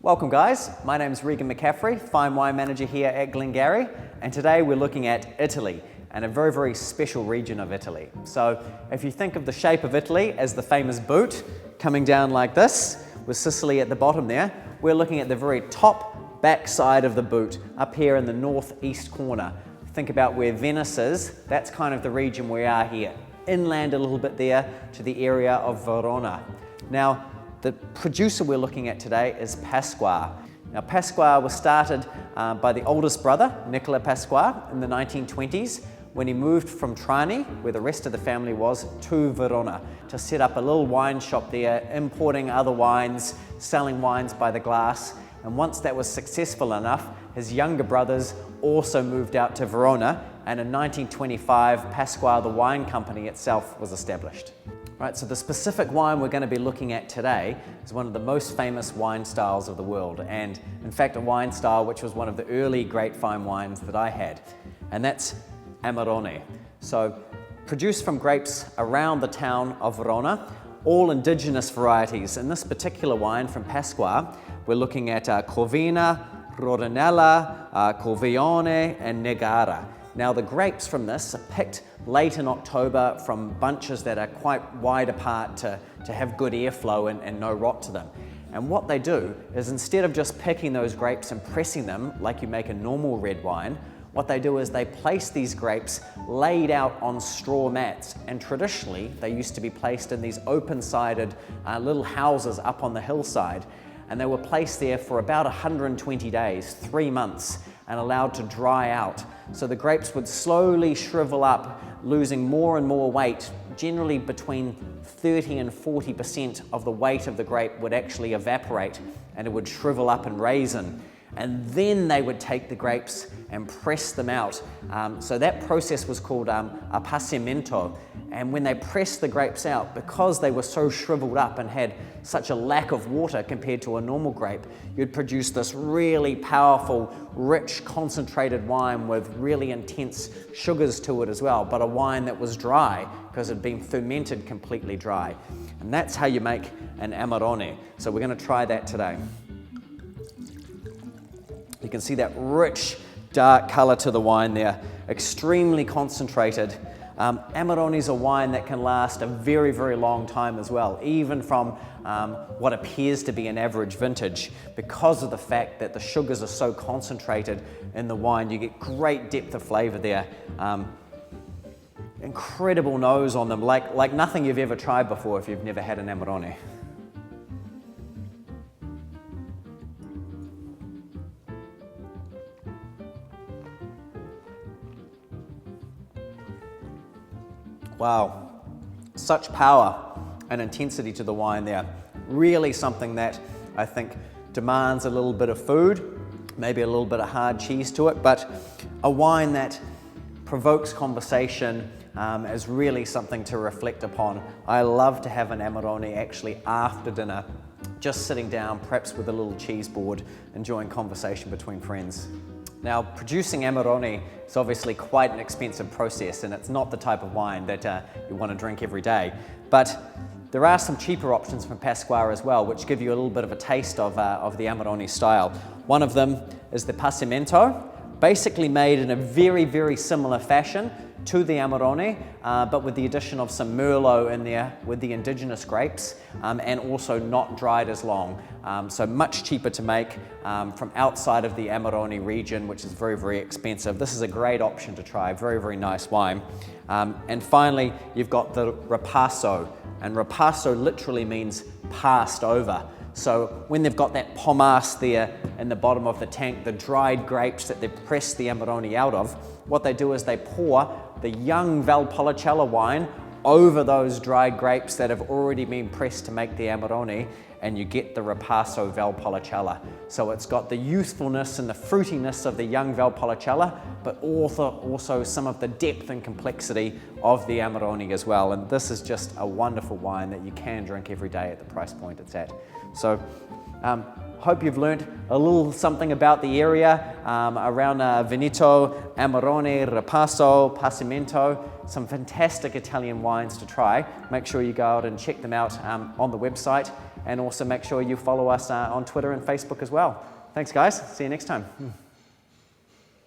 Welcome guys, my name is Regan McCaffery, Fine Wine Manager here at Glengarry, and today we're looking at Italy and a very, very special region of Italy. So if you think of the shape of Italy as the famous boot coming down like this, with Sicily at the bottom there, we're looking at the very top back side of the boot, up here in the northeast corner. Think about where Venice is, that's kind of the region we are here. Inland a little bit there to the area of Verona. Now, the producer we're looking at today is Pasqua. Now, Pasqua was started by the oldest brother, Nicola Pasqua, in the 1920s when he moved from Trani, where the rest of the family was, to Verona to set up a little wine shop there, importing other wines, selling wines by the glass. And once that was successful enough, his younger brothers also moved out to Verona, and in 1925, Pasqua, the wine company itself, was established. Right, so the specific wine we're going to be looking at today is one of the most famous wine styles of the world, and in fact a wine style which was one of the early great fine wines that I had, and that's Amarone. So produced from grapes around the town of Verona, all indigenous varieties. In this particular wine from Pasqua, we're looking at Corvina, Rodinella, Corvione and Negara. Now the grapes from this are picked late in October from bunches that are quite wide apart to have good airflow and no rot to them. And what they do is, instead of just picking those grapes and pressing them like you make a normal red wine, what they do is they place these grapes laid out on straw mats. And traditionally they used to be placed in these open-sided little houses up on the hillside. And they were placed there for about 120 days, 3 months, and allowed to dry out. So the grapes would slowly shrivel up, losing more and more weight. Generally between 30 and 40% of the weight of the grape would actually evaporate, and it would shrivel up and raisin. And then they would take the grapes and press them out. So that process was called appassimento. And when they pressed the grapes out, because they were so shriveled up and had such a lack of water compared to a normal grape, you'd produce this really powerful, rich, concentrated wine with really intense sugars to it as well, but a wine that was dry because it had been fermented completely dry. And that's how you make an Amarone. So we're going to try that today. You can see that rich, dark color to the wine there, extremely concentrated. Amarone is a wine that can last a very, very long time as well, even from what appears to be an average vintage. Because of the fact that the sugars are so concentrated in the wine, you get great depth of flavor there. Incredible nose on them, like nothing you've ever tried before if you've never had an Amarone. Wow, such power and intensity to the wine there. Really something that I think demands a little bit of food, maybe a little bit of hard cheese to it, but a wine that provokes conversation is really something to reflect upon. I love to have an Amarone actually after dinner, just sitting down, perhaps with a little cheese board, enjoying conversation between friends. Now, producing Amarone is obviously quite an expensive process, and it's not the type of wine that you want to drink every day. But there are some cheaper options from Pasqua as well, which give you a little bit of a taste of the Amarone style. One of them is the Passimento, basically made in a very, very similar fashion to the Amarone, but with the addition of some Merlot in there with the indigenous grapes, and also not dried as long. So much cheaper to make from outside of the Amarone region, which is very, very expensive. This is a great option to try, very, very nice wine. And finally, you've got the Ripasso, and Ripasso literally means passed over. So when they've got that pomace there in the bottom of the tank, the dried grapes that they've pressed the Amarone out of, what they do is they pour the young Valpolicella wine over those dried grapes that have already been pressed to make the Amarone, and you get the Ripasso Valpolicella. So it's got the youthfulness and the fruitiness of the young Valpolicella, but also some of the depth and complexity of the Amarone as well. And this is just a wonderful wine that you can drink every day at the price point it's at. So hope you've learned a little something about the area around Veneto, Amarone, Ripasso, Passimento. some fantastic Italian wines to try, make sure you go out and check them out on the website, and also make sure you follow us on Twitter and Facebook as well. Thanks guys, see you next time.